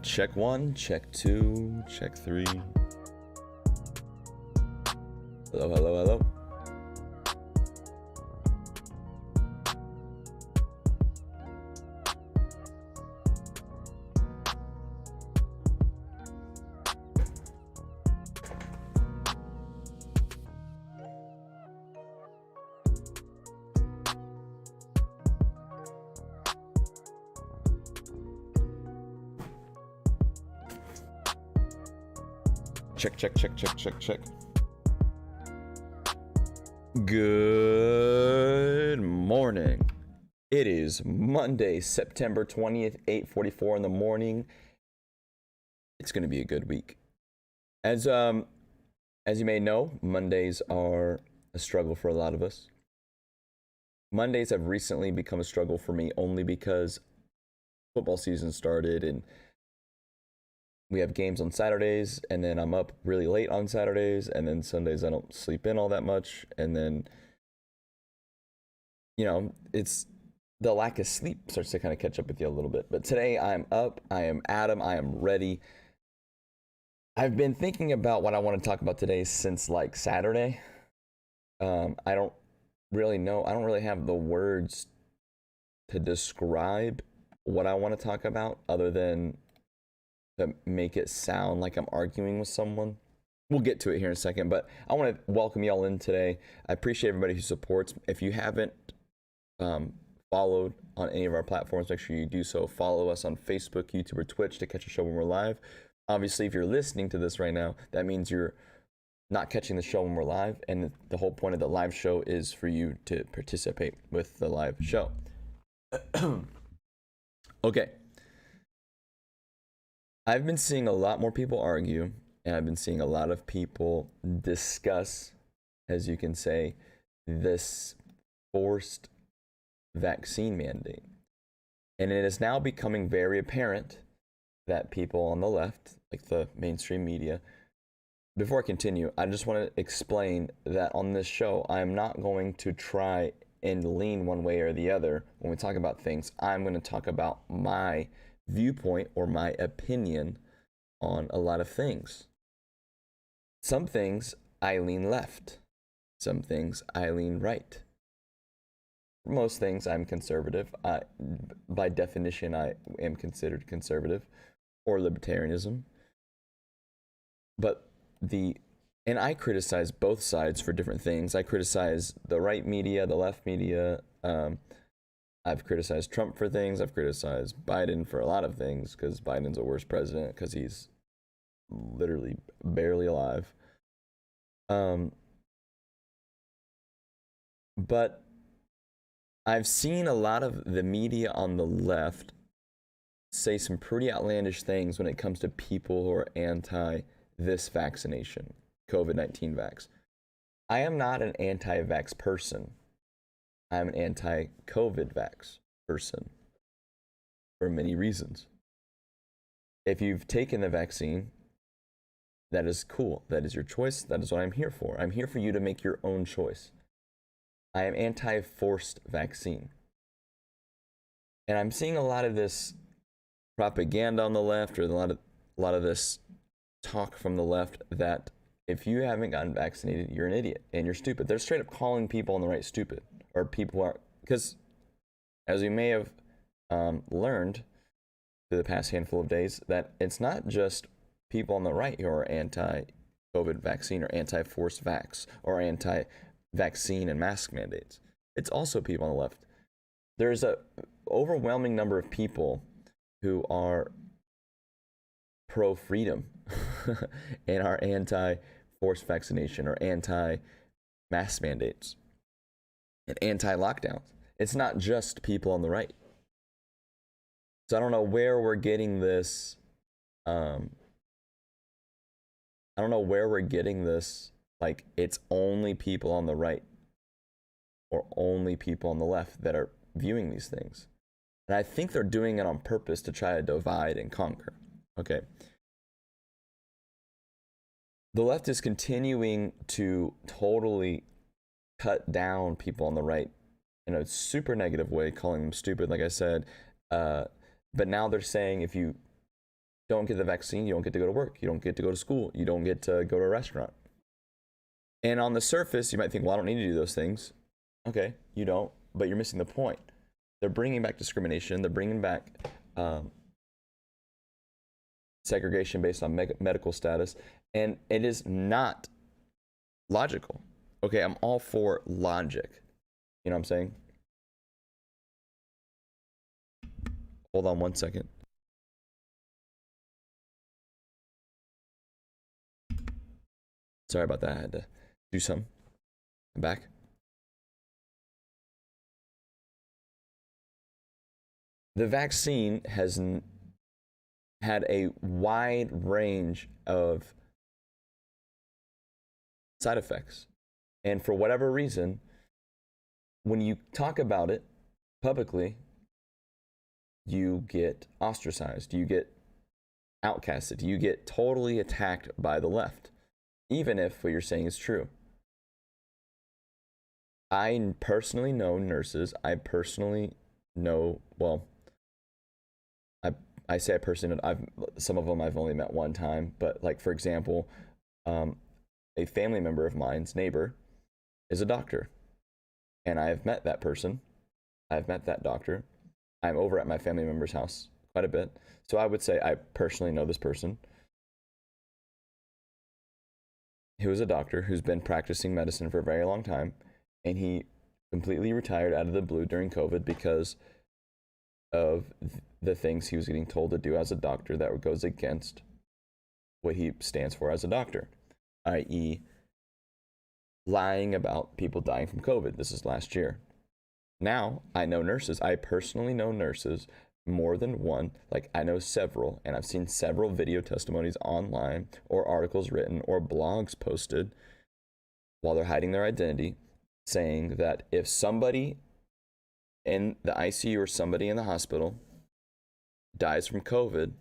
Check one, check two, check three. Hello, hello, hello. Check, check, check, check, check, check. Good morning. It is Monday, September 20th, 8:44 in the morning. It's going to be a good week. As you may know, Mondays are a struggle for a lot of us. Mondays have recently become a struggle for me only because football season started and we have games on Saturdays, and then I'm up really late on Saturdays, and then Sundays I don't sleep in all that much, and then, it's the lack of sleep starts to kind of catch up with you a little bit. But today I'm up, I am Adam, I am ready. I've been thinking about what I want to talk about today since like Saturday. I don't really know, I don't really have the words to describe what I want to talk about other than to make it sound like I'm arguing with someone. We'll get to it here in a second, but I want to welcome y'all in today. I appreciate everybody who supports. If you haven't followed on any of our platforms, make sure you do so. Follow us on Facebook, YouTube, or Twitch to catch a show when we're live. Obviously, if you're listening to this right now, that means you're not catching the show when we're live, and the whole point of the live show is for you to participate with the live show. Okay. I've been seeing a lot more people argue, and I've been seeing a lot of people discuss, as you can say, this forced vaccine mandate. And it is now becoming very apparent that people on the left, like the mainstream media, before I continue, I just want to explain that on this show, I'm not going to try and lean one way or the other when we talk about things. I'm going to talk about my viewpoint or my opinion on a lot of things. Some things I lean left, some things I lean right. For most things I'm conservative. By definition, I am considered conservative or libertarianism. And I criticize both sides for different things. I criticize the right media, the left media. I've criticized Trump for things. I've criticized Biden for a lot of things because Biden's a worse president because he's literally barely alive. But I've seen a lot of the media on the left say some pretty outlandish things when it comes to people who are anti this vaccination, COVID-19 vax. I am not an anti-vax person. I'm an anti-COVID vax person for many reasons. If you've taken the vaccine, that is cool. That is your choice. That is what I'm here for. I'm here for you to make your own choice. I am anti-forced vaccine. And I'm seeing a lot of this propaganda on the left, or a lot of this talk from the left that if you haven't gotten vaccinated, you're an idiot and you're stupid. They're straight up calling people on the right stupid. Or people are, because as we may have learned through the past handful of days, that it's not just people on the right who are anti-COVID vaccine or anti-forced vax or anti-vaccine and mask mandates. It's also people on the left. There's a overwhelming number of people who are pro-freedom and are anti-forced vaccination or anti-mask mandates and anti-lockdowns. It's not just people on the right. So I don't know where we're getting this. I don't know where we're getting this. Like, it's only people on the right or only people on the left that are viewing these things. And I think they're doing it on purpose to try to divide and conquer. Okay. The left is continuing to totally cut down people on the right in a super negative way, calling them stupid, like I said, But now they're saying if you don't get the vaccine, you don't get to go to work, you don't get to go to school, you don't get to go to a restaurant. And on the surface, you might think, well, I don't need to do those things. Okay, you don't, but you're missing the point. They're bringing back discrimination. They're bringing back segregation based on medical status, and it is not logical. Okay, I'm all for logic. You know what I'm saying? Hold on one second. Sorry about that. I had to do something. I'm back. The vaccine has had a wide range of side effects. And for whatever reason, when you talk about it publicly, you get ostracized, you get outcasted, you get totally attacked by the left, even if what you're saying is true. I personally know nurses. I personally know, well, I say I personally know, some of them I've only met one time, but like, for example, a family member of mine's neighbor is a doctor, and I've met that person. I've met that doctor. I'm over at my family member's house quite a bit. So I would say I personally know this person who is a doctor who's been practicing medicine for a very long time, and he completely retired out of the blue during COVID because of the things he was getting told to do as a doctor that goes against what he stands for as a doctor, i.e., lying about people dying from COVID. This is last year. Now, I know nurses. I personally know nurses, more than one. Like, I know several, and I've seen several video testimonies online or articles written or blogs posted while they're hiding their identity, saying that if somebody in the ICU or somebody in the hospital dies from COVID,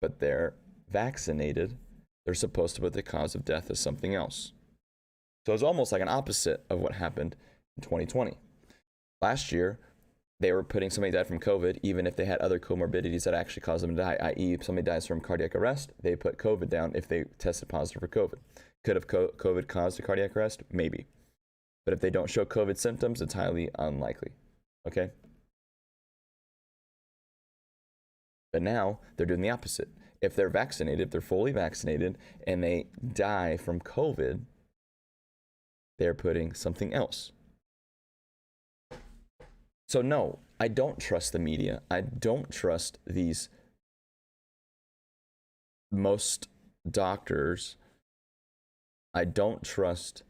but they're vaccinated, they're supposed to put the cause of death as something else. So it's almost like an opposite of what happened in 2020. Last year, they were putting somebody died from COVID, even if they had other comorbidities that actually caused them to die, i.e., if somebody dies from cardiac arrest, they put COVID down if they tested positive for COVID. Could have COVID caused a cardiac arrest? Maybe. But if they don't show COVID symptoms, it's highly unlikely. Okay? But now they're doing the opposite. If they're vaccinated, if they're fully vaccinated, and they die from COVID, they're putting something else. So no, I don't trust the media. I don't trust these most doctors. I don't trust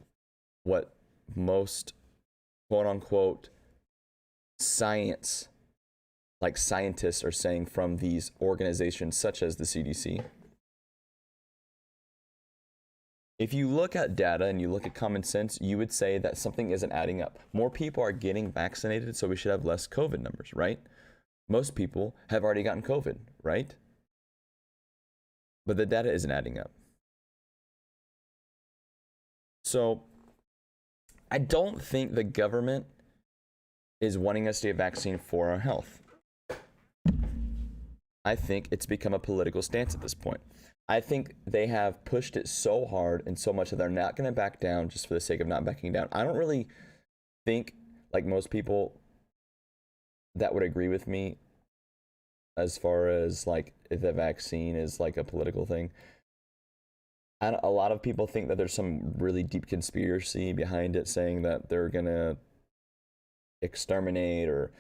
what most quote unquote scientists are saying from these organizations such as the CDC. If you look at data and you look at common sense, you would say that something isn't adding up. More people are getting vaccinated, so we should have less COVID numbers, right? Most people have already gotten COVID, right? But the data isn't adding up. So I don't think the government is wanting us to get vaccine for our health. I think it's become a political stance at this point. I think they have pushed it so hard and so much that they're not going to back down just for the sake of not backing down. I don't really think, like most people that would agree with me as far as like if the vaccine is like a political thing. And a lot of people think that there's some really deep conspiracy behind it, saying that they're going to exterminate or,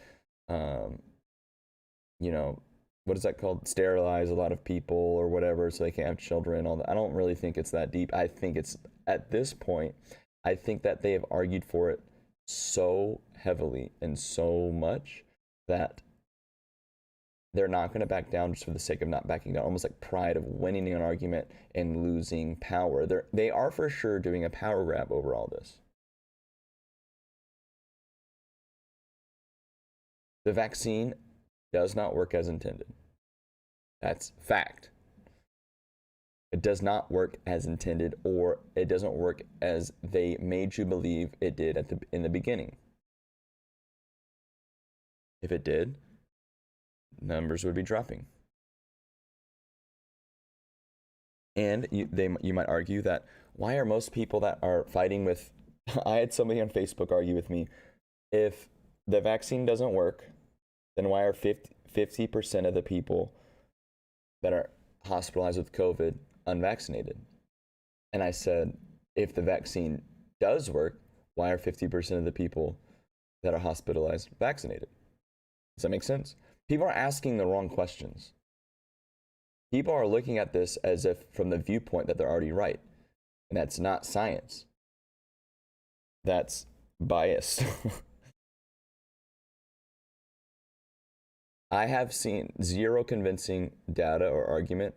what is that called? Sterilize a lot of people or whatever so they can't have children. All that. I don't really think it's that deep. I think it's, at this point, I think that they have argued for it so heavily and so much that they're not going to back down just for the sake of not backing down. Almost like pride of winning an argument and losing power. They are for sure doing a power grab over all this. The vaccine does not work as intended. That's fact. It does not work as intended, or it doesn't work as they made you believe it did in the beginning. If it did, numbers would be dropping. And you might argue that why are most people that are fighting with, I had somebody on Facebook argue with me, if the vaccine doesn't work, then why are 50% of the people that are hospitalized with COVID unvaccinated? And I said, if the vaccine does work, why are 50% of the people that are hospitalized vaccinated? Does that make sense? People are asking the wrong questions. People are looking at this as if from the viewpoint that they're already right. And that's not science. That's biased. I have seen zero convincing data or argument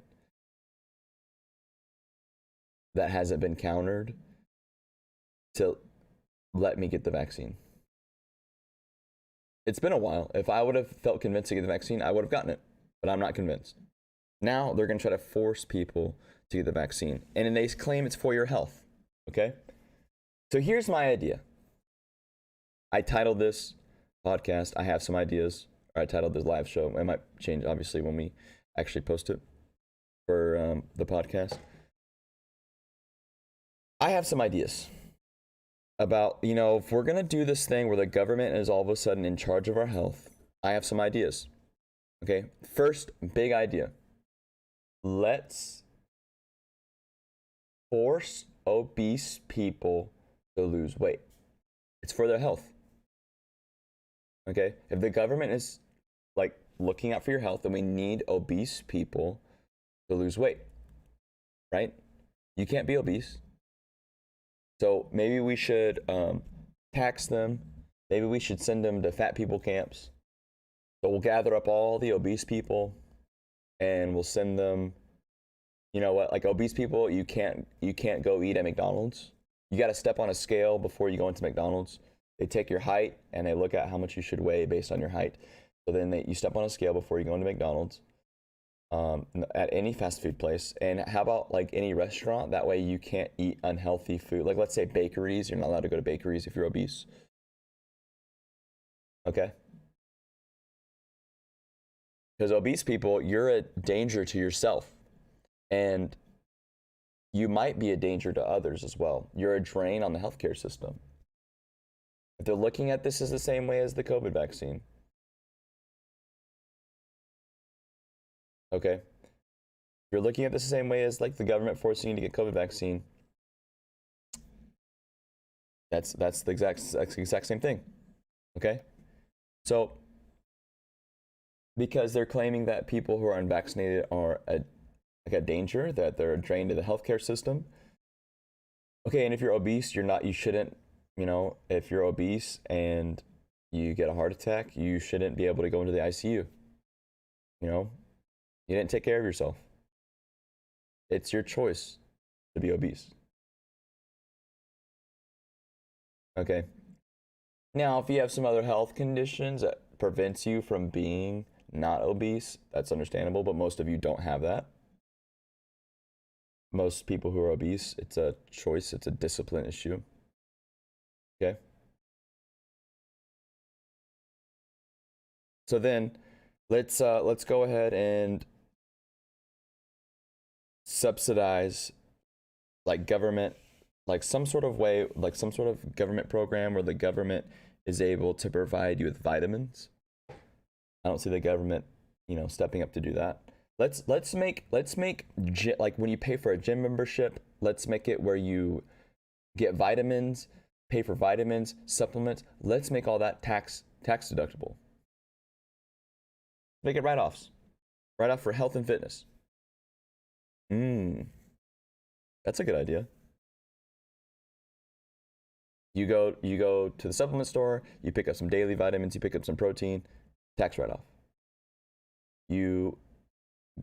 that hasn't been countered to let me get the vaccine. It's been a while. If I would have felt convinced to get the vaccine, I would have gotten it, but I'm not convinced. Now they're going to try to force people to get the vaccine, and they claim it's for your health. Okay? So here's my idea. I titled this podcast, I have some ideas. Or I titled this live show. It might change, obviously, when we actually post it for the podcast. I have some ideas about, if we're going to do this thing where the government is all of a sudden in charge of our health, I have some ideas. Okay? First, big idea. Let's force obese people to lose weight. It's for their health. Okay? If the government is looking out for your health, then we need obese people to lose weight, right? You can't be obese. So maybe we should tax them. Maybe we should send them to fat people camps. So we'll gather up all the obese people and we'll send them, obese people, you can't go eat at McDonald's. You got to step on a scale before you go into McDonald's. They take your height and they look at how much you should weigh based on your height. So then you step on a scale before you go into McDonald's, at any fast food place. And how about any restaurant? That way you can't eat unhealthy food. Let's say bakeries. You're not allowed to go to bakeries if you're obese. Okay? Because obese people, you're a danger to yourself. And you might be a danger to others as well. You're a drain on the healthcare system. If they're looking at this as the same way as the COVID vaccine. Okay. If you're looking at this the same way as the government forcing you to get COVID vaccine, that's the exact same thing. Okay. So because they're claiming that people who are unvaccinated are a danger, that they're a drain to the healthcare system. Okay, and if you're obese, you shouldn't, if you're obese and you get a heart attack, you shouldn't be able to go into the ICU. You didn't take care of yourself. It's your choice to be obese. Okay. Now, if you have some other health conditions that prevents you from being not obese, that's understandable, but most of you don't have that. Most people who are obese, it's a choice, it's a discipline issue. Okay? So then let's go ahead and subsidize government, some sort of way, some sort of government program where the government is able to provide you with vitamins. I don't see the government, stepping up to do that. Let's make when you pay for a gym membership, let's make it where you get vitamins, pay for vitamins, supplements. Let's make all that tax deductible. Make it write-offs. Write-off for health and fitness. That's a good idea. You go to the supplement store, you pick up some daily vitamins, you pick up some protein, tax write-off. You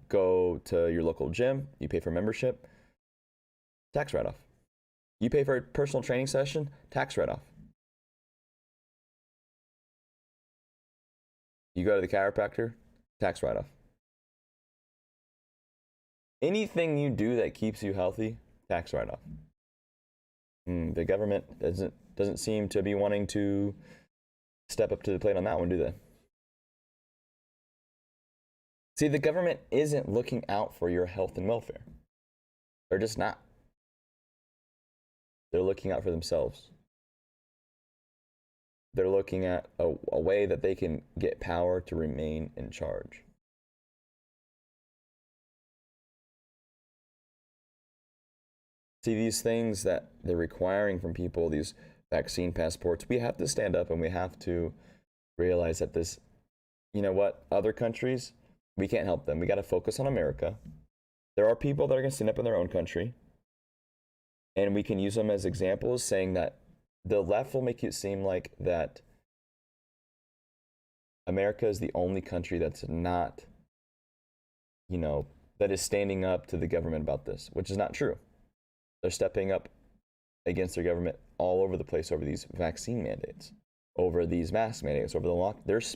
go to your local gym, you pay for membership, tax write-off. You pay for a personal training session, tax write-off. You go to the chiropractor, tax write-off. Anything you do that keeps you healthy, tax write-off. The government doesn't seem to be wanting to step up to the plate on that one, do they? See, the government isn't looking out for your health and welfare. They're just not. They're looking out for themselves. They're looking at a way that they can get power to remain in charge. See, these things that they're requiring from people, these vaccine passports, we have to stand up and we have to realize that this, you know what, other countries, we can't help them. We got to focus on America. There are people that are going to stand up in their own country, and we can use them as examples, saying that the left will make it seem like that America is the only country that's not, you know, that is standing up to the government about this, which is not true. They're stepping up against their government all over the place over these vaccine mandates, over these mask mandates, over the lock. There's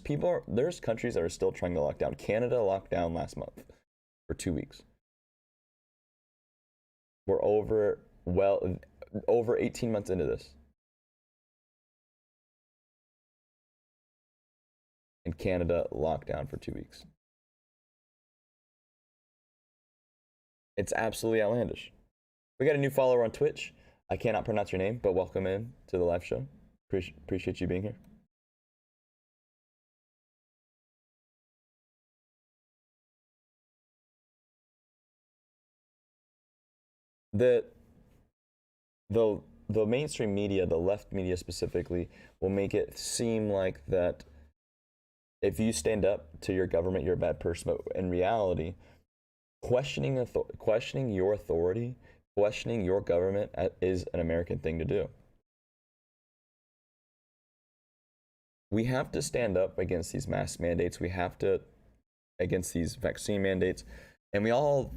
countries that are still trying to lock down. Canada locked down last month for 2 weeks. We're over 18 months into this. And Canada locked down for 2 weeks. It's absolutely outlandish. We got a new follower on Twitch. I cannot pronounce your name, but welcome in to the live show. Appreciate you being here. The mainstream media, the left media specifically, will make it seem like that if you stand up to your government, you're a bad person. But in reality, questioning your authority, questioning your government is an American thing to do. We have to stand up against these mask mandates. We have to against these vaccine mandates. And we all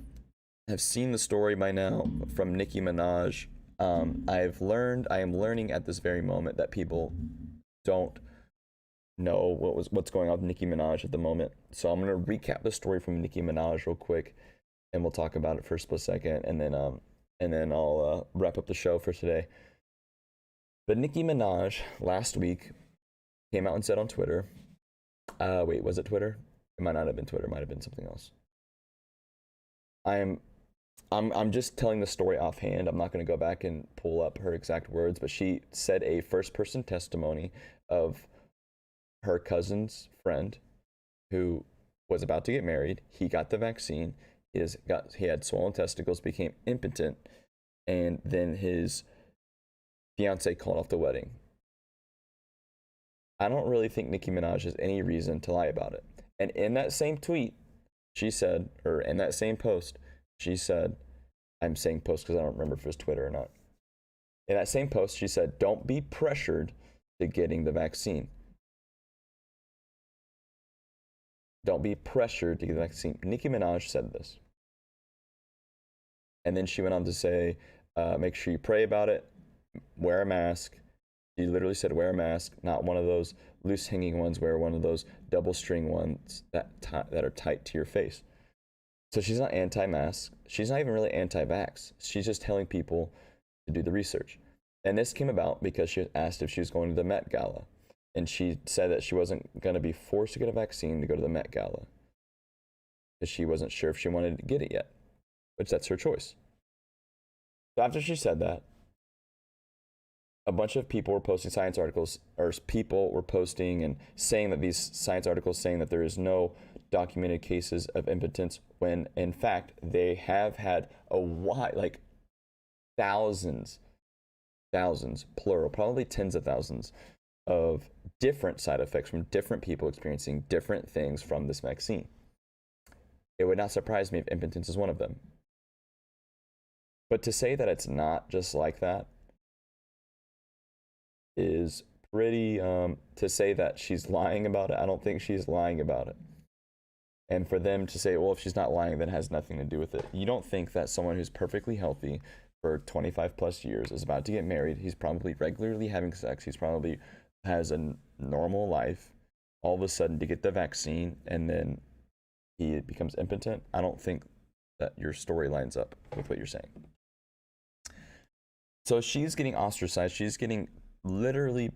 have seen the story by now from Nicki Minaj. I am learning at this very moment that people don't know what's going on with Nicki Minaj at the moment. So I'm going to recap the story from Nicki Minaj real quick, and we'll talk about it for a split second, and then I'll wrap up the show for today. But Nicki Minaj last week came out and said on Twitter, wait, was it Twitter? It might not have been Twitter, it might have been something else. I'm just telling the story offhand. I'm not going to go back and pull up her exact words, but she said a first-person testimony of her cousin's friend who was about to get married. He got the vaccine. He had swollen testicles, became impotent, and then his fiance called off the wedding. I don't really think Nicki Minaj has any reason to lie about it. And in that same tweet, she said, or in that same post, she said, I'm saying post because I don't remember if it was Twitter or not. In that same post, she said, don't be pressured to getting the vaccine. Don't be pressured to get the vaccine. Nicki Minaj said this. And then she went on to say, make sure you pray about it, wear a mask. She literally said, wear a mask, not one of those loose hanging ones, wear one of those double string ones that are tight to your face. So she's not anti-mask. She's not even really anti-vax. She's just telling people to do the research. And this came about because she was asked if she was going to the Met Gala. And she said that she wasn't going to be forced to get a vaccine to go to the Met Gala, because she wasn't sure if she wanted to get it yet, which that's her choice. So after she said that, a bunch of people were posting science articles, or people were posting and saying that these science articles saying that there is no documented cases of impotence, when in fact they have had thousands, plural, probably tens of thousands of different side effects from different people experiencing different things from this vaccine. It would not surprise me if impotence is one of them. But to say that it's not just like that is pretty, to say that she's lying about it, I don't think she's lying about it. And for them to say, well, if she's not lying, then it has nothing to do with it. You don't think that someone who's perfectly healthy for 25 plus years is about to get married, he's probably regularly having sex, he's probably has a normal life, all of a sudden to get the vaccine and then he becomes impotent? I don't think that your story lines up with what you're saying. So she's getting ostracized. She's getting literally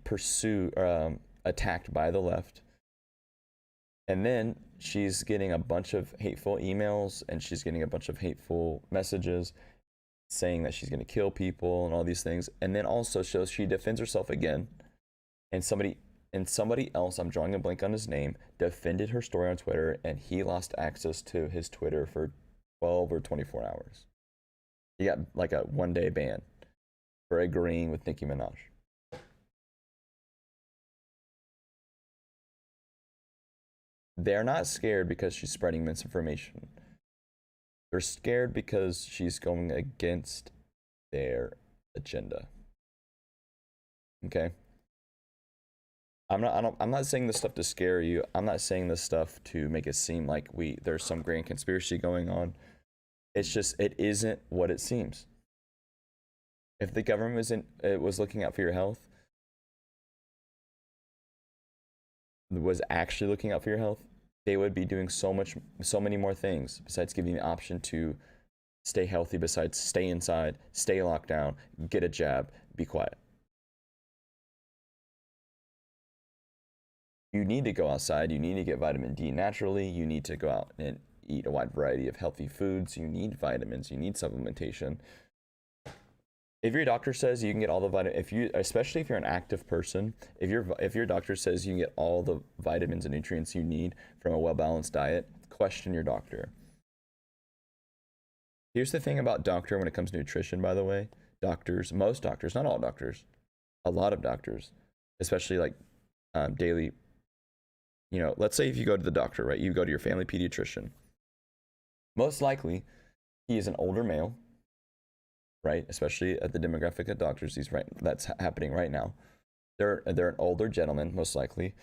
attacked by the left. And then she's getting a bunch of hateful emails and she's getting a bunch of hateful messages saying that she's going to kill people and all these things. And then also shows she defends herself again. And somebody else, I'm drawing a blank on his name, defended her story on Twitter, and he lost access to his Twitter for 12 or 24 hours. He got like a 1-day ban for agreeing with Nicki Minaj. They're not scared because she's spreading misinformation. They're scared because she's going against their agenda. Okay? I'm not saying this stuff to scare you. I'm not saying this stuff to make it seem like there's some grand conspiracy going on. It's just it isn't what it seems. If the government was looking out for your health, was actually looking out for your health, they would be doing so many more things besides giving you the option to stay healthy, besides stay inside, stay locked down, get a jab, be quiet. You need to go outside, you need to get vitamin D naturally, you need to go out and eat a wide variety of healthy foods, you need vitamins, you need supplementation. If your doctor says you can get all the vitamins, especially if you're an active person, if your doctor says you can get all the vitamins and nutrients you need from a well-balanced diet, question your doctor. Here's the thing about doctor when it comes to nutrition, by the way. Most doctors, not all doctors, a lot of doctors, especially like daily, let's say if you go to the doctor, right? You go to your family pediatrician. Most likely, he is an older male, right? Especially at the demographic of doctors, that's happening right now. They're an older gentleman, most likely,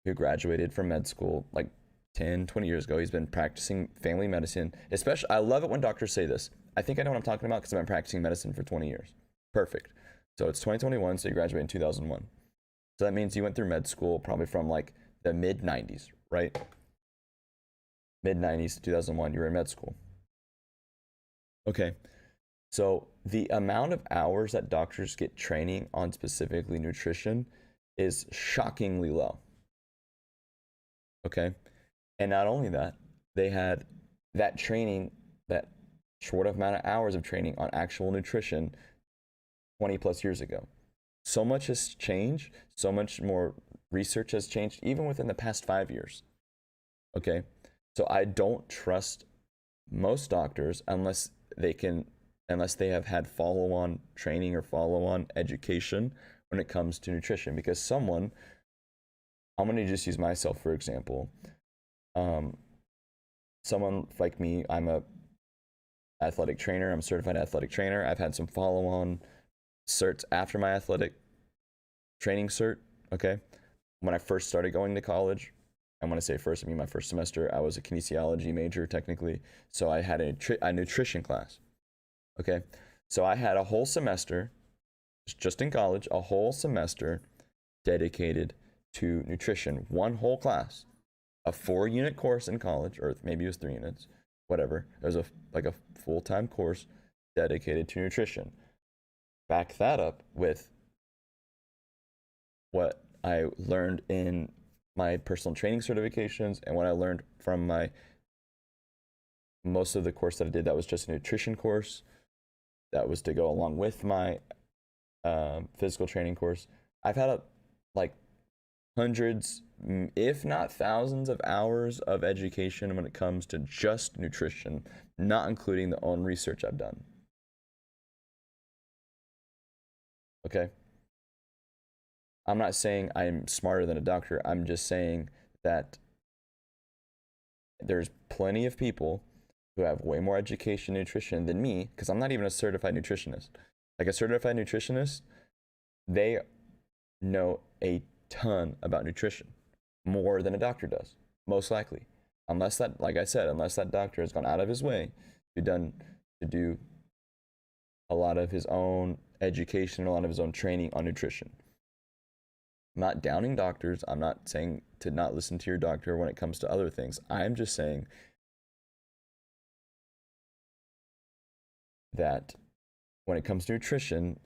who graduated from med school like 10, 20 years ago. He's been practicing family medicine. Especially, I love it when doctors say this. I think I know what I'm talking about because I've been practicing medicine for 20 years. Perfect. So it's 2021, so you graduated in 2001. So that means you went through med school probably from like the mid-90s, right? Mid-90s to 2001, you were in med school. Okay. So the amount of hours that doctors get training on specifically nutrition is shockingly low. Okay. And not only that, they had that training, that short amount of hours of training on actual nutrition 20 plus years ago. So much has changed. So much more research has changed, even within the past 5 years. Okay. So I don't trust most doctors unless they have had follow-on training or follow-on education when it comes to nutrition. Because I'm going to just use myself for example. Someone like me, I'm a athletic trainer. I'm a certified athletic trainer. I've had some follow-on certs after my athletic training cert. Okay. When I first started going to college, and when I say first, I mean my first semester, I was a kinesiology major technically. So I had a nutrition class. Okay. So I had a whole semester, just in college, a whole semester dedicated to nutrition, one whole class, a 4-unit course in college, or maybe it was 3 units, whatever. It was a full-time course dedicated to nutrition. Back that up with what I learned in my personal training certifications and what I learned from most of the course that I did that was just a nutrition course that was to go along with my physical training course. I've had hundreds, if not thousands of hours of education when it comes to just nutrition, not including the own research I've done. Okay? I'm not saying I'm smarter than a doctor. I'm just saying that there's plenty of people who have way more education in nutrition than me, because I'm not even a certified nutritionist. Like a certified nutritionist, they know a ton about nutrition, more than a doctor does, most likely. Unless that, like I said, unless that doctor has gone out of his way to do a lot of his own education, a lot of his own training on nutrition. I'm not downing doctors. I'm not saying to not listen to your doctor when it comes to other things. I'm just saying that when it comes to nutrition,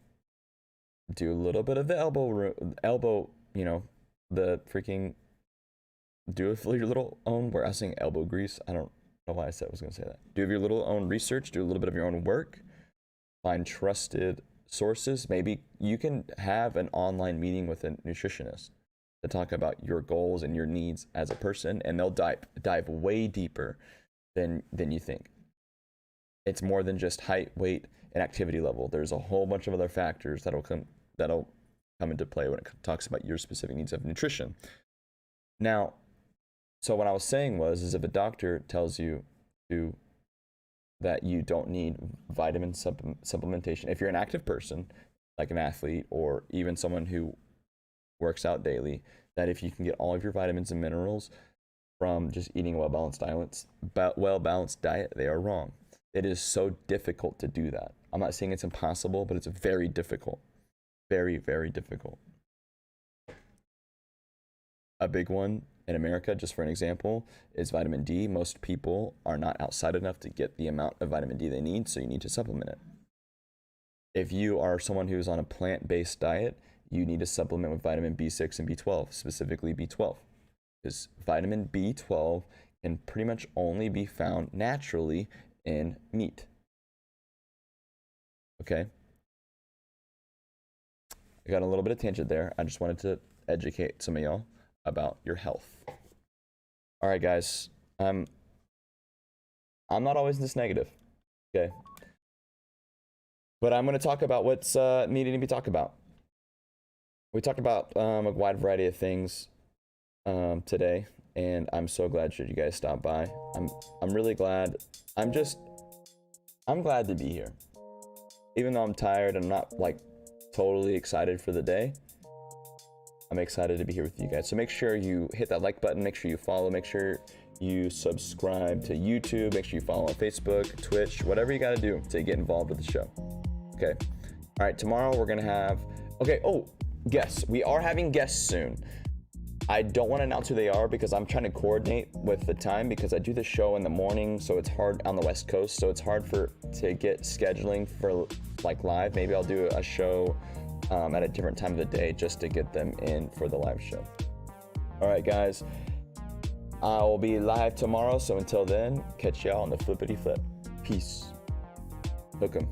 do a little bit of the elbow, the do it for your little own work. I was saying elbow grease. I don't know why I said I was going to say that. Do your little own research, do a little bit of your own work, find trusted sources. Maybe you can have an online meeting with a nutritionist to talk about your goals and your needs as a person, and they'll dive way deeper than you think. It's more than just height, weight, and activity level. There's a whole bunch of other factors that'll come into play when it talks about your specific needs of nutrition. Now, so what I was saying is if a doctor tells you that you don't need vitamin supplementation, if you're an active person, like an athlete or even someone who works out daily, that if you can get all of your vitamins and minerals from just eating a well-balanced diet, they are wrong. It is so difficult to do that. I'm not saying it's impossible, but it's very difficult. Very, very difficult. A big one in America, just for an example, is vitamin D. Most people are not outside enough to get the amount of vitamin D they need, so you need to supplement it. If you are someone who's on a plant-based diet, you need to supplement with vitamin B6 and B12, specifically B12. Because vitamin B12 can pretty much only be found naturally in meat. Okay? I got a little bit of tangent there. I just wanted to educate some of y'all about your health. All right, guys. I'm not always this negative, okay? But I'm going to talk about what's needing to be talked about. We talked about a wide variety of things today, and I'm so glad you guys stopped by. I'm really glad. I'm glad to be here. Even though I'm tired, I'm not like totally excited for the day. I'm excited to be here with you guys. So make sure you hit that like button, make sure you follow, make sure you subscribe to YouTube, make sure you follow on Facebook, Twitch, whatever you got to do to get involved with the show. Okay. All right, tomorrow we're going to have, guests. We are having guests soon. I don't want to announce who they are because I'm trying to coordinate with the time because I do the show in the morning, so it's hard on the West Coast, so it's hard to get scheduling for like live. Maybe I'll do a show at a different time of the day just to get them in for the live show. All right, guys. I will be live tomorrow, so until then, catch y'all on the flippity flip. Peace. Hook 'em.